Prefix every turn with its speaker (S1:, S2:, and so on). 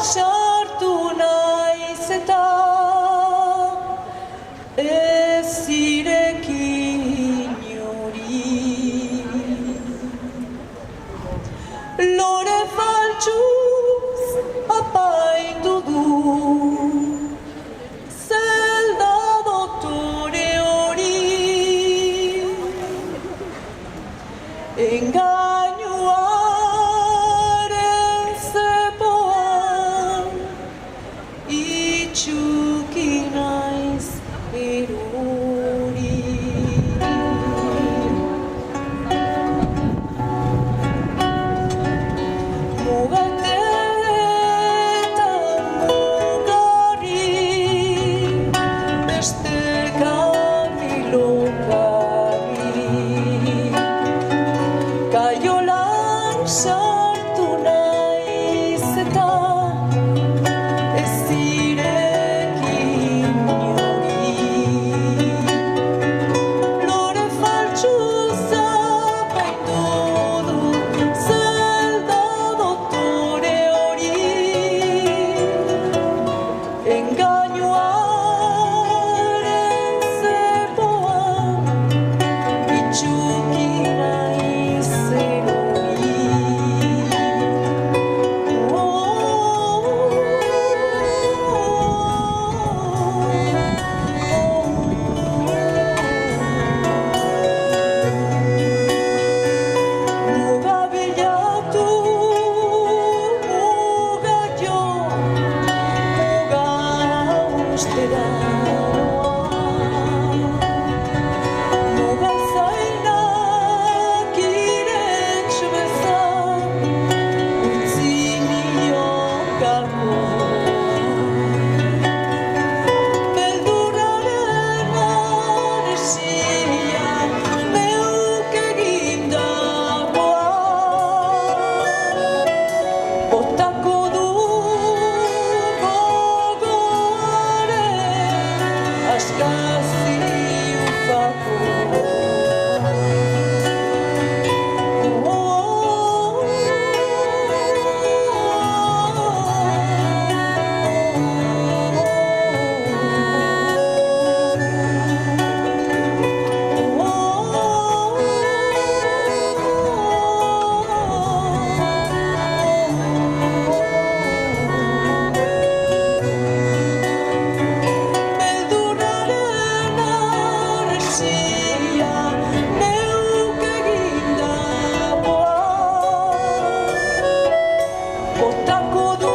S1: sartu naiz eta ez zirekin inori. Lore faltsuz apaindu du zelda dotore hori. Engainuaren zepoan itxuki naiz erori. Mugatetan mugarri beste kamilokarri. Kaiolan sartu naiz eta ez zirekin inori. Lore faltsuz apaindu dut zelda dotore hori. Engainuaren zepoan itxuki naiz erori. Muga bilatu, muga jo, muga ustera noa. Muga zainak irents bezan utzi nion gakoa. Beldurraren aresia neuk egindakoa. Botako du gogoaren askazi ufakoa. Beldurraren aresia neuk egindakoa. Botako du